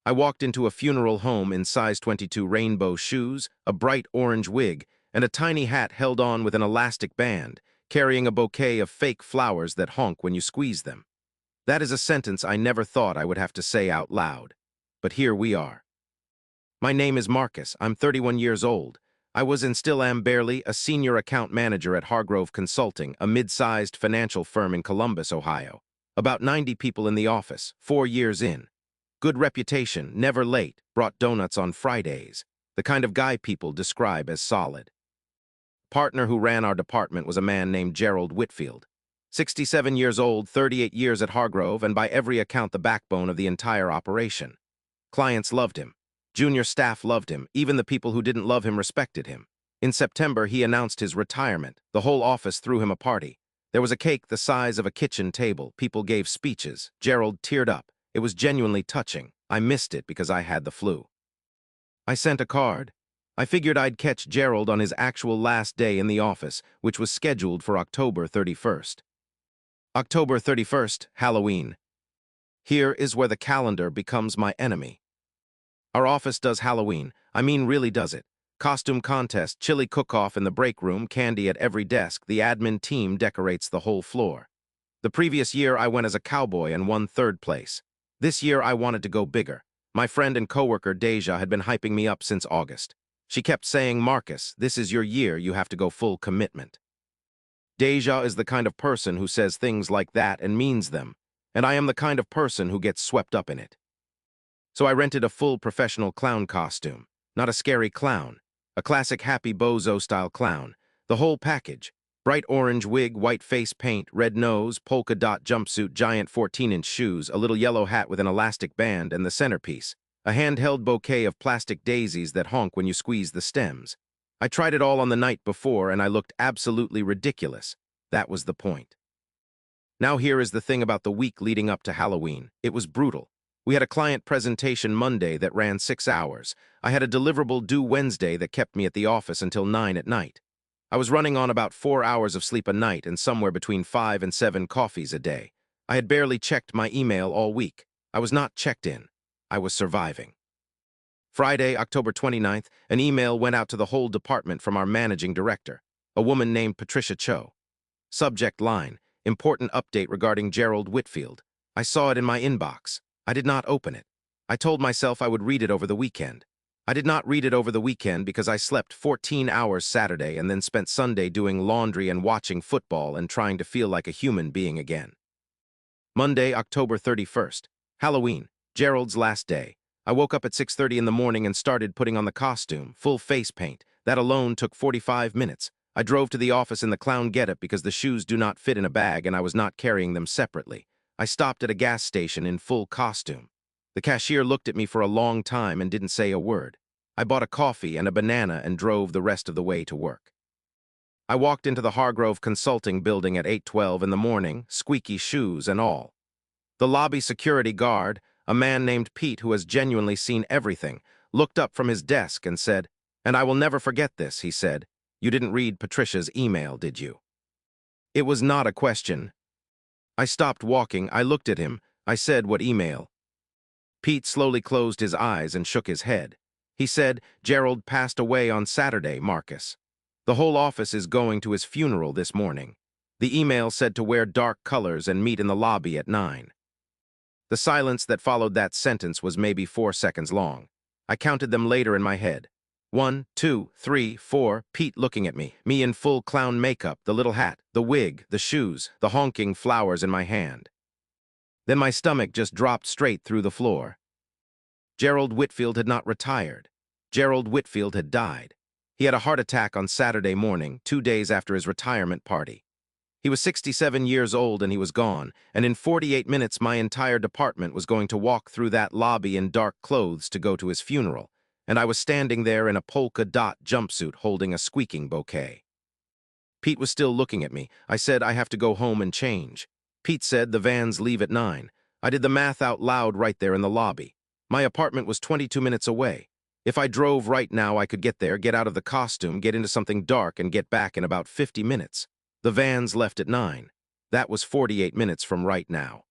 I walked into a funeral home in size 22 rainbow shoes, a bright orange wig, and a tiny hat held on with an elastic band, carrying a bouquet of fake flowers that honk when you squeeze them. That is a sentence I never thought I would have to say out loud. But here we are. My name is Marcus. I'm 31 years old. I was and still am barely a senior account manager at Hargrove Consulting, a mid-sized financial firm in Columbus, Ohio. About 90 people in the office, 4 years in. Good reputation, never late, brought donuts on Fridays. The kind of guy people describe as solid. Partner who ran our department was a man named Gerald Whitfield. 67 years old, 38 years at Hargrove, and by every account the backbone of the entire operation. Clients loved him. Junior staff loved him. Even the people who didn't love him respected him. In September, he announced his retirement. The whole office threw him a party. There was a cake the size of a kitchen table. People gave speeches. Gerald teared up. It was genuinely touching. I missed it because I had the flu. I sent a card. I figured I'd catch Gerald on his actual last day in the office, which was scheduled for October 31st. October 31st, Halloween. Here is where the calendar becomes my enemy. Our office does Halloween. I mean, really does it. Costume contest, chili cook-off in the break room, candy at every desk. The admin team decorates the whole floor. The previous year, I went as a cowboy and won 3rd place. This year, I wanted to go bigger. My friend and coworker, Deja, had been hyping me up since August. She kept saying, "Marcus, this is your year. You have to go full commitment." Deja is the kind of person who says things like that and means them, and I am the kind of person who gets swept up in it. So I rented a full professional clown costume. Not a scary clown. A classic happy bozo-style clown. The whole package. Bright orange wig, white face paint, red nose, polka dot jumpsuit, giant 14-inch shoes, a little yellow hat with an elastic band, and the centerpiece, a handheld bouquet of plastic daisies that honk when you squeeze the stems. I tried it all on the night before, and I looked absolutely ridiculous. That was the point. Now here is the thing about the week leading up to Halloween. It was brutal. We had a client presentation Monday that ran 6 hours. I had a deliverable due Wednesday that kept me at the office until 9 at night. I was running on about 4 hours of sleep a night and somewhere between 5 and 7 coffees a day. I had barely checked my email all week. I was not checked in. I was surviving. Friday, October 29th, an email went out to the whole department from our managing director, a woman named Patricia Cho. Subject line, important update regarding Gerald Whitfield. I saw it in my inbox. I did not open it. I told myself I would read it over the weekend. I did not read it over the weekend because I slept 14 hours Saturday and then spent Sunday doing laundry and watching football and trying to feel like a human being again. Monday, October 31st. Halloween, Gerald's last day. I woke up at 6:30 in the morning and started putting on the costume, full face paint. That alone took 45 minutes. I drove to the office in the clown getup because the shoes do not fit in a bag and I was not carrying them separately. I stopped at a gas station in full costume. The cashier looked at me for a long time and didn't say a word. I bought a coffee and a banana and drove the rest of the way to work. I walked into the Hargrove Consulting building at 8:12 in the morning, squeaky shoes and all. The lobby security guard, a man named Pete who has genuinely seen everything, looked up from his desk and said, "And I will never forget this," he said. "You didn't read Patricia's email, did you?" It was not a question. I stopped walking. I looked at him. I said, "What email?" Pete slowly closed his eyes and shook his head. He said, "Gerald passed away on Saturday, Marcus. The whole office is going to his funeral this morning." The email said to wear dark colors and meet in the lobby at 9. The silence that followed that sentence was maybe 4 seconds long. I counted them later in my head. 1, 2, 3, 4, Pete looking at me in full clown makeup, the little hat, the wig, the shoes, the honking flowers in my hand. Then my stomach just dropped straight through the floor. Gerald Whitfield had not retired. Gerald Whitfield had died. He had a heart attack on Saturday morning, 2 days after his retirement party. He was 67 years old and he was gone, and in 48 minutes my entire department was going to walk through that lobby in dark clothes to go to his funeral, and I was standing there in a polka dot jumpsuit holding a squeaking bouquet. Pete was still looking at me. I said, "I have to go home and change." Pete said, "The vans leave at 9. I did the math out loud right there in the lobby. My apartment was 22 minutes away. If I drove right now, I could get there, get out of the costume, get into something dark, and get back in about 50 minutes. The vans left at 9. That was 48 minutes from right now.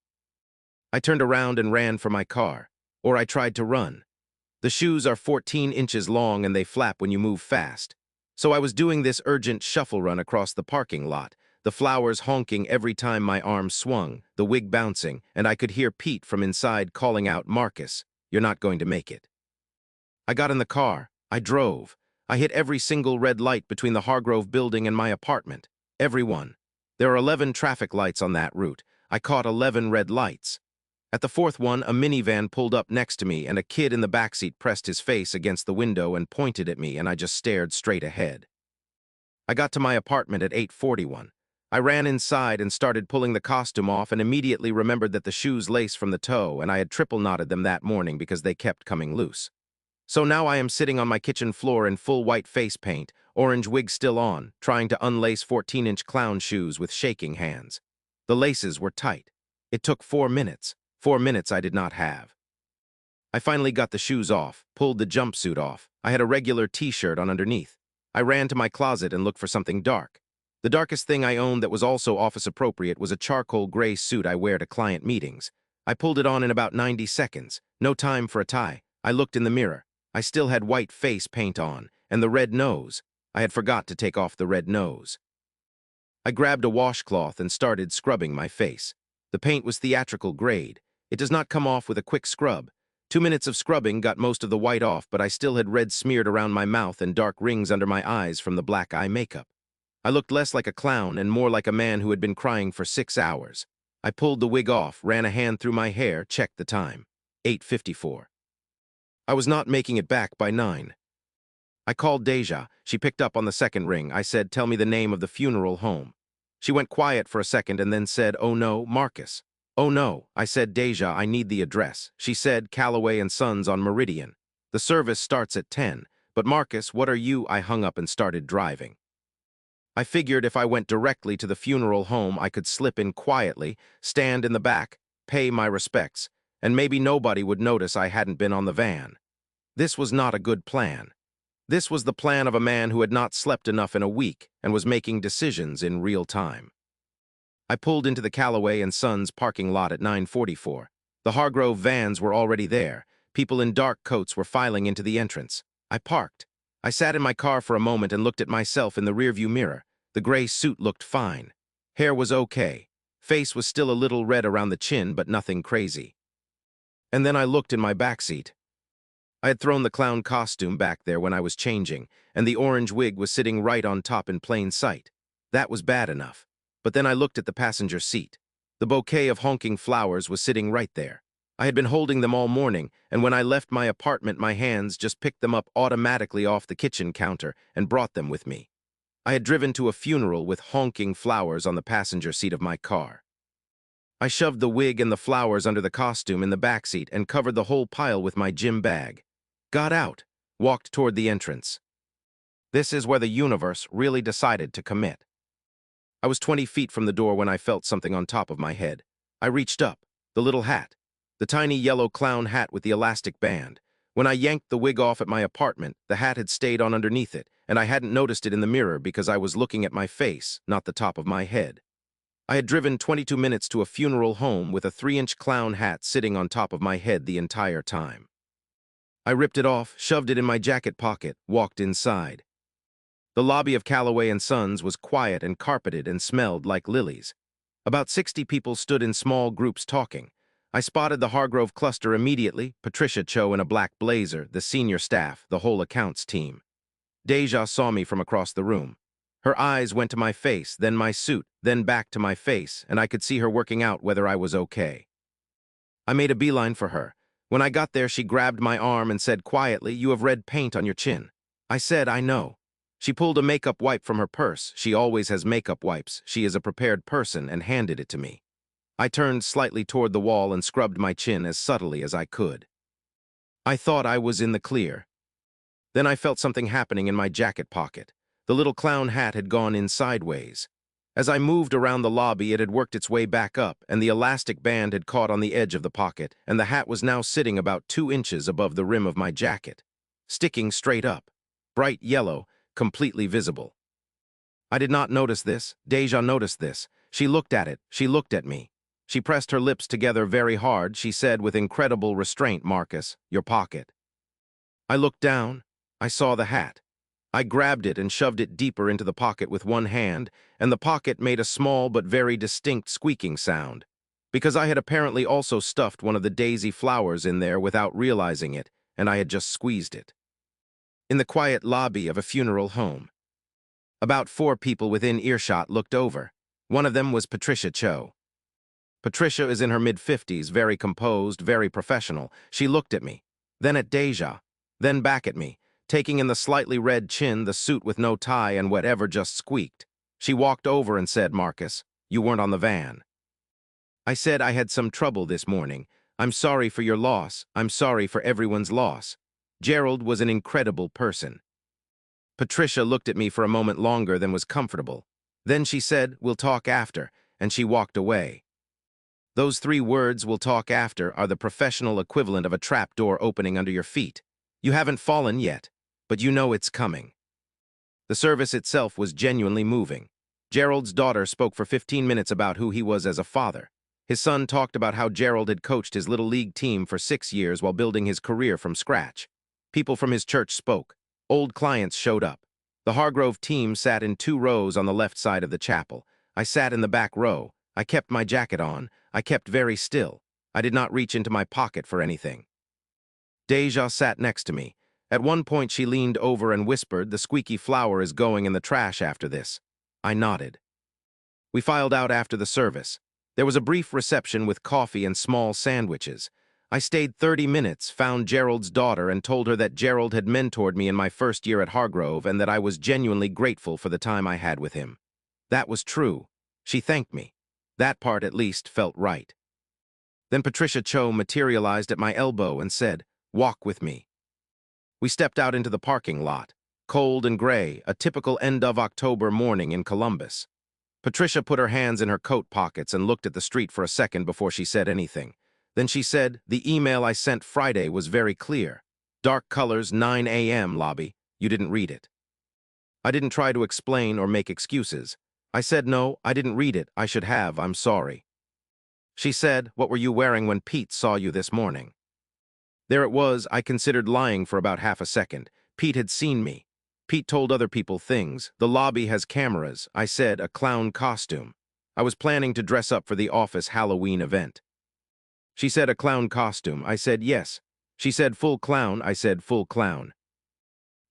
I turned around and ran for my car. or I tried to run. The shoes are 14 inches long and they flap when you move fast. So I was doing this urgent shuffle run across the parking lot, the flowers honking every time my arm swung, the wig bouncing, and I could hear Pete from inside calling out, "Marcus, you're not going to make it." I got in the car. I drove. I hit every single red light between the Hargrove building and my apartment. Every one. There are 11 traffic lights on that route. I caught 11 red lights. At the fourth one, a minivan pulled up next to me and a kid in the backseat pressed his face against the window and pointed at me, and I just stared straight ahead. I got to my apartment at 8:41. I ran inside and started pulling the costume off and immediately remembered that the shoes lace from the toe, and I had triple knotted them that morning because they kept coming loose. So now I am sitting on my kitchen floor in full white face paint, orange wig still on, trying to unlace 14-inch clown shoes with shaking hands. The laces were tight. It took 4 minutes. 4 minutes I did not have. I finally got the shoes off, pulled the jumpsuit off. I had a regular t-shirt on underneath. I ran to my closet and looked for something dark. The darkest thing I owned that was also office appropriate was a charcoal gray suit I wear to client meetings. I pulled it on in about 90 seconds. No time for a tie. I looked in the mirror. I still had white face paint on, and the red nose. I had forgot to take off the red nose. I grabbed a washcloth and started scrubbing my face. The paint was theatrical grade. It does not come off with a quick scrub. 2 minutes of scrubbing got most of the white off, but I still had red smeared around my mouth and dark rings under my eyes from the black eye makeup. I looked less like a clown and more like a man who had been crying for 6 hours. I pulled the wig off, ran a hand through my hair, checked the time. 8:54. I was not making it back by 9. I called Deja. She picked up on the second ring. I said, "Tell me the name of the funeral home." She went quiet for a second and then said, "Oh no, Marcus." "Oh no." I said, "Deja, I need the address." She said, "Calloway and Sons on Meridian. The service starts at 10. But Marcus, what are you?" I hung up and started driving. I figured if I went directly to the funeral home, I could slip in quietly, stand in the back, pay my respects, and maybe nobody would notice I hadn't been on the van. This was not a good plan. This was the plan of a man who had not slept enough in a week and was making decisions in real time. I pulled into the Calloway and Sons parking lot at 9:44. The Hargrove vans were already there. People in dark coats were filing into the entrance. I parked. I sat in my car for a moment and looked at myself in the rearview mirror. The gray suit looked fine. Hair was okay. Face was still a little red around the chin, but nothing crazy. And then I looked in my backseat. I had thrown the clown costume back there when I was changing, and the orange wig was sitting right on top in plain sight. That was bad enough. But then I looked at the passenger seat. The bouquet of honking flowers was sitting right there. I had been holding them all morning, and when I left my apartment, my hands just picked them up automatically off the kitchen counter and brought them with me. I had driven to a funeral with honking flowers on the passenger seat of my car. I shoved the wig and the flowers under the costume in the back seat and covered the whole pile with my gym bag. Got out, walked toward the entrance. This is where the universe really decided to commit. I was 20 feet from the door when I felt something on top of my head. I reached up. The little hat. The tiny yellow clown hat with the elastic band. When I yanked the wig off at my apartment, the hat had stayed on underneath it, and I hadn't noticed it in the mirror because I was looking at my face, not the top of my head. I had driven 22 minutes to a funeral home with a 3-inch clown hat sitting on top of my head the entire time. I ripped it off, shoved it in my jacket pocket, walked inside. The lobby of Calloway and Sons was quiet and carpeted and smelled like lilies. About 60 people stood in small groups talking. I spotted the Hargrove cluster immediately, Patricia Cho in a black blazer, the senior staff, the whole accounts team. Deja saw me from across the room. Her eyes went to my face, then my suit, then back to my face, and I could see her working out whether I was okay. I made a beeline for her. When I got there, she grabbed my arm and said quietly, "You have red paint on your chin." I said, "I know." She pulled a makeup wipe from her purse. She always has makeup wipes. She is a prepared person, and handed it to me. I turned slightly toward the wall and scrubbed my chin as subtly as I could. I thought I was in the clear. Then I felt something happening in my jacket pocket. The little clown hat had gone in sideways. As I moved around the lobby, it had worked its way back up, and the elastic band had caught on the edge of the pocket, and the hat was now sitting about 2 inches above the rim of my jacket, sticking straight up, bright yellow, completely visible. I did not notice this. Deja noticed this. She looked at it. She looked at me. She pressed her lips together very hard. She said with incredible restraint, "Marcus, your pocket." I looked down. I saw the hat. I grabbed it and shoved it deeper into the pocket with one hand, and the pocket made a small but very distinct squeaking sound, because I had apparently also stuffed one of the daisy flowers in there without realizing it, and I had just squeezed it. In the quiet lobby of a funeral home, about 4 people within earshot looked over. One of them was Patricia Cho. Patricia is in her mid-50s, very composed, very professional. She looked at me, then at Deja, then back at me, taking in the slightly red chin, the suit with no tie, and whatever just squeaked. She walked over and said, "Marcus, you weren't on the van." I said I had some trouble this morning. I'm sorry for your loss. I'm sorry for everyone's loss. Gerald was an incredible person. Patricia looked at me for a moment longer than was comfortable. Then she said, "We'll talk after," and she walked away. Those 3 words, "we'll talk after," are the professional equivalent of a trap door opening under your feet. You haven't fallen yet, but you know it's coming. The service itself was genuinely moving. Gerald's daughter spoke for 15 minutes about who he was as a father. His son talked about how Gerald had coached his little league team for 6 years while building his career from scratch. People from his church spoke. Old clients showed up. The Hargrove team sat in 2 rows on the left side of the chapel. I sat in the back row. I kept my jacket on. I kept very still. I did not reach into my pocket for anything. Deja sat next to me. At one point she leaned over and whispered, "The squeaky flower is going in the trash after this." I nodded. We filed out after the service. There was a brief reception with coffee and small sandwiches. I stayed 30 minutes, found Gerald's daughter, and told her that Gerald had mentored me in my first year at Hargrove and that I was genuinely grateful for the time I had with him. That was true. She thanked me. That part, at least, felt right. Then Patricia Cho materialized at my elbow and said, "Walk with me." We stepped out into the parking lot. Cold and gray, a typical end-of-October morning in Columbus. Patricia put her hands in her coat pockets and looked at the street for a second before she said anything. Then she said, "The email I sent Friday was very clear. Dark colors, 9 a.m. lobby. You didn't read it." I didn't try to explain or make excuses. I said, "No, I didn't read it. I should have. I'm sorry." She said, "What were you wearing when Pete saw you this morning?" There it was. I considered lying for about half a second. Pete had seen me. Pete told other people things. The lobby has cameras. I said, "A clown costume." I was planning to dress up for the office Halloween event. She said, "A clown costume." I said, "Yes." She said, "Full clown." I said, "Full clown."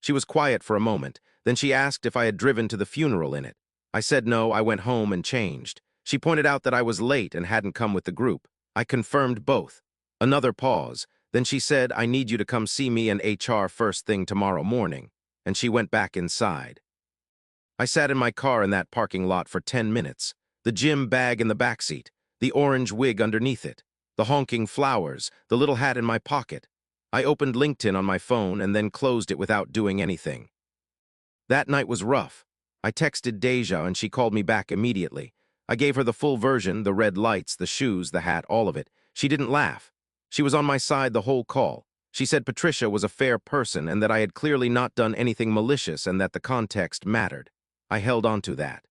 She was quiet for a moment. Then she asked if I had driven to the funeral in it. I said no, I went home and changed. She pointed out that I was late and hadn't come with the group. I confirmed both. Another pause. Then she said, "I need you to come see me in HR first thing tomorrow morning." And she went back inside. I sat in my car in that parking lot for 10 minutes. The gym bag in the backseat, the orange wig underneath it, the honking flowers, the little hat in my pocket. I opened LinkedIn on my phone and then closed it without doing anything. That night was rough. I texted Deja and she called me back immediately. I gave her the full version, the red lights, the shoes, the hat, all of it. She didn't laugh. She was on my side the whole call. She said Patricia was a fair person and that I had clearly not done anything malicious and that the context mattered. I held on to that.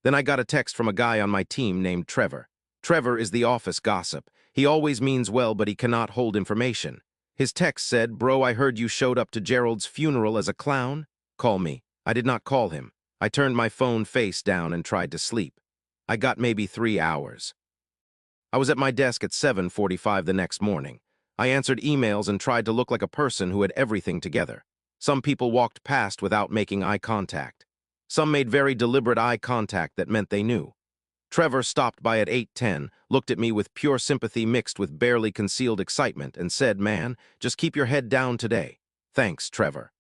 Then I got a text from a guy on my team named Trevor. Trevor is the office gossip. He always means well, but he cannot hold information. His text said, "Bro, I heard you showed up to Gerald's funeral as a clown. Call me." I did not call him. I turned my phone face down and tried to sleep. I got maybe 3 hours. I was at my desk at 7:45 the next morning. I answered emails and tried to look like a person who had everything together. Some people walked past without making eye contact. Some made very deliberate eye contact that meant they knew. Trevor stopped by at 8:10, looked at me with pure sympathy mixed with barely concealed excitement, and said, "Man, just keep your head down today." Thanks, Trevor.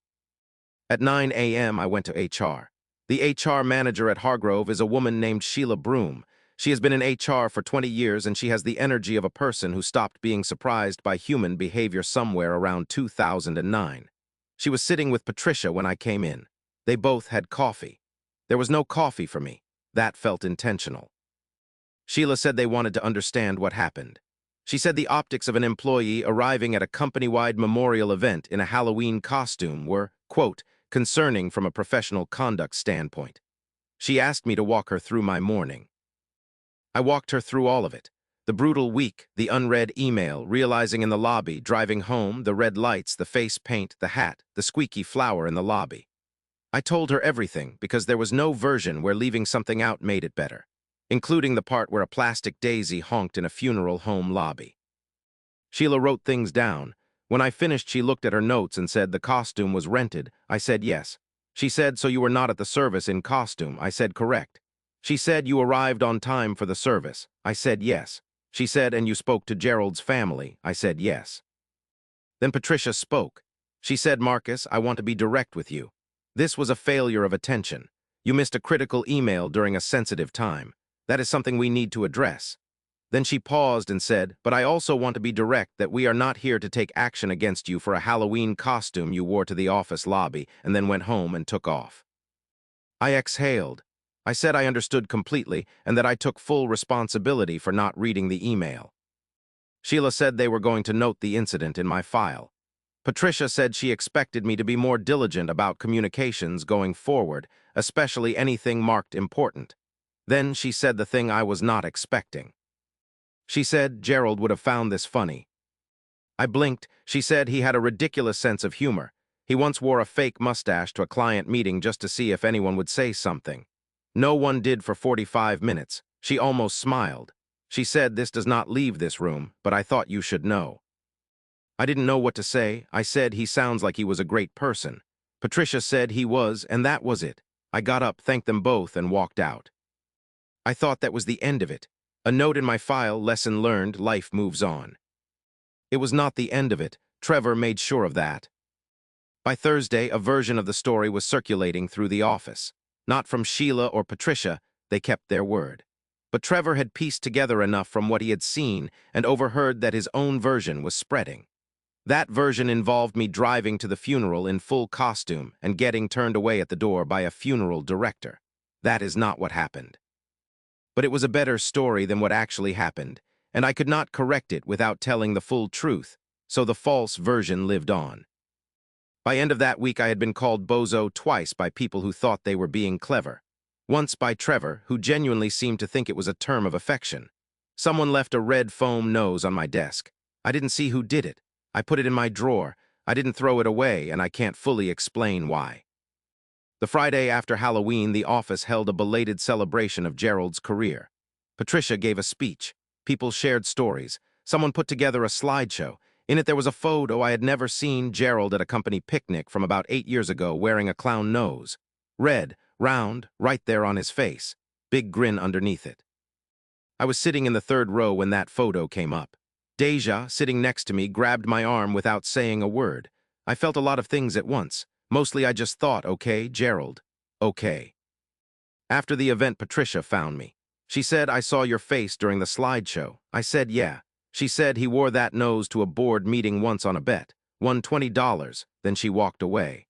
At 9 a.m., I went to HR. The HR manager at Hargrove is a woman named Sheila Broom. She has been in HR for 20 years, and she has the energy of a person who stopped being surprised by human behavior somewhere around 2009. She was sitting with Patricia when I came in. They both had coffee. There was no coffee for me. That felt intentional. Sheila said they wanted to understand what happened. She said the optics of an employee arriving at a company-wide memorial event in a Halloween costume were, quote, concerning from a professional conduct standpoint. She asked me to walk her through my morning. I walked her through all of it. The brutal week, the unread email, realizing in the lobby, driving home, the red lights, the face paint, the hat, the squeaky flower in the lobby. I told her everything because there was no version where leaving something out made it better, including the part where a plastic daisy honked in a funeral home lobby. Sheila wrote things down. When I finished, she looked at her notes and said the costume was rented. I said yes. She said, so you were not at the service in costume. I said correct. She said you arrived on time for the service. I said yes. She said, and you spoke to Gerald's family. I said yes. Then Patricia spoke. She said, Marcus, I want to be direct with you. This was a failure of attention. You missed a critical email during a sensitive time. That is something we need to address. Then she paused and said, but I also want to be direct that we are not here to take action against you for a Halloween costume you wore to the office lobby and then went home and took off. I exhaled. I said I understood completely and that I took full responsibility for not reading the email. Sheila said they were going to note the incident in my file. Patricia said she expected me to be more diligent about communications going forward, especially anything marked important. Then she said the thing I was not expecting. She said Gerald would have found this funny. I blinked. She said he had a ridiculous sense of humor. He once wore a fake mustache to a client meeting just to see if anyone would say something. No one did for 45 minutes. She almost smiled. She said, this does not leave this room, but I thought you should know. I didn't know what to say. I said he sounds like he was a great person. Patricia said he was, and that was it. I got up, thanked them both, and walked out. I thought that was the end of it. A note in my file, lesson learned, life moves on. It was not the end of it. Trevor made sure of that. By Thursday, a version of the story was circulating through the office. Not from Sheila or Patricia, they kept their word. But Trevor had pieced together enough from what he had seen and overheard that his own version was spreading. That version involved me driving to the funeral in full costume and getting turned away at the door by a funeral director. That is not what happened. But it was a better story than what actually happened, and I could not correct it without telling the full truth, so the false version lived on. By end of that week, I had been called bozo twice by people who thought they were being clever. Once by Trevor, who genuinely seemed to think it was a term of affection. Someone left a red foam nose on my desk. I didn't see who did it. I put it in my drawer. I didn't throw it away, and I can't fully explain why. The Friday after Halloween, the office held a belated celebration of Gerald's career. Patricia gave a speech. People shared stories. Someone put together a slideshow. In it, there was a photo I had never seen Gerald at a company picnic from about 8 years ago wearing a clown nose. Red, round, right there on his face. Big grin underneath it. I was sitting in the third row when that photo came up. Deja, sitting next to me, grabbed my arm without saying a word. I felt a lot of things at once. Mostly I just thought, okay, Gerald, okay. After the event, Patricia found me. She said, I saw your face during the slideshow. I said, yeah. She said he wore that nose to a board meeting once on a bet, won $20, then she walked away.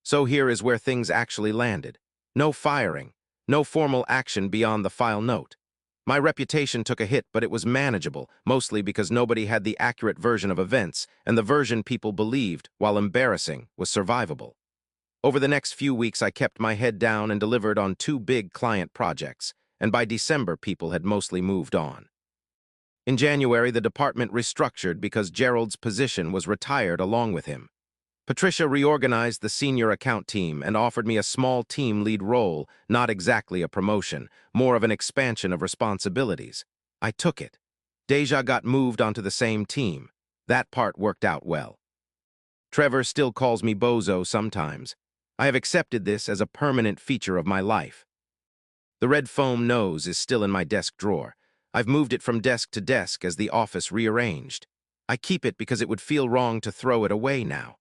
So here is where things actually landed. No firing, no formal action beyond the file note. My reputation took a hit, but it was manageable, mostly because nobody had the accurate version of events, and the version people believed, while embarrassing, was survivable. Over the next few weeks, I kept my head down and delivered on 2 big client projects, and by December, people had mostly moved on. In January, the department restructured because Gerald's position was retired along with him. Patricia reorganized the senior account team and offered me a small team lead role, not exactly a promotion, more of an expansion of responsibilities. I took it. Deja got moved onto the same team. That part worked out well. Trevor still calls me bozo sometimes. I have accepted this as a permanent feature of my life. The red foam nose is still in my desk drawer. I've moved it from desk to desk as the office rearranged. I keep it because it would feel wrong to throw it away now.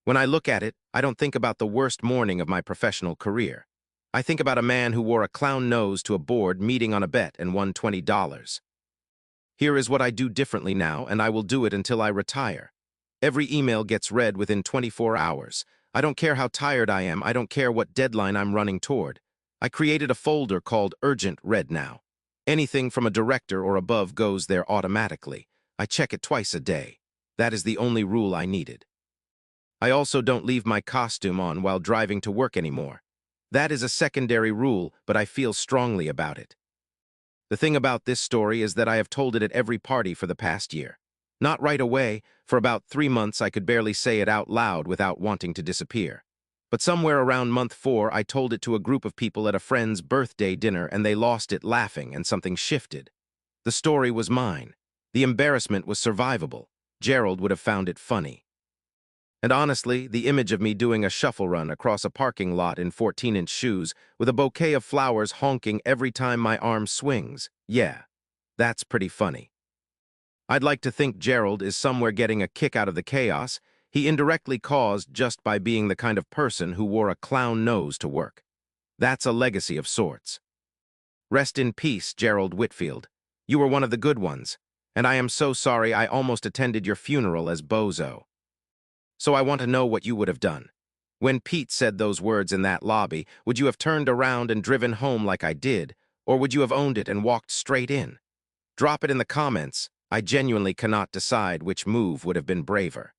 When I look at it, I don't think about the worst morning of my professional career. I think about a man who wore a clown nose to a board meeting on a bet and won $20. Here is what I do differently now, and I will do it until I retire. Every email gets read within 24 hours. I don't care how tired I am. I don't care what deadline I'm running toward. I created a folder called Urgent Read Now. Anything from a director or above goes there automatically. I check it twice a day. That is the only rule I needed. I also don't leave my costume on while driving to work anymore. That is a secondary rule, but I feel strongly about it. The thing about this story is that I have told it at every party for the past year. Not right away. For about 3 months I could barely say it out loud without wanting to disappear. But somewhere around month 4, I told it to a group of people at a friend's birthday dinner, and they lost it laughing, and something shifted. The story was mine. The embarrassment was survivable. Gerald would have found it funny. And honestly, the image of me doing a shuffle run across a parking lot in 14-inch shoes with a bouquet of flowers honking every time my arm swings, yeah, that's pretty funny. I'd like to think Gerald is somewhere getting a kick out of the chaos he indirectly caused just by being the kind of person who wore a clown nose to work. That's a legacy of sorts. Rest in peace, Gerald Whitfield. You were one of the good ones, and I am so sorry I almost attended your funeral as bozo. So I want to know what you would have done. When Pete said those words in that lobby, would you have turned around and driven home like I did, or would you have owned it and walked straight in? Drop it in the comments. I genuinely cannot decide which move would have been braver.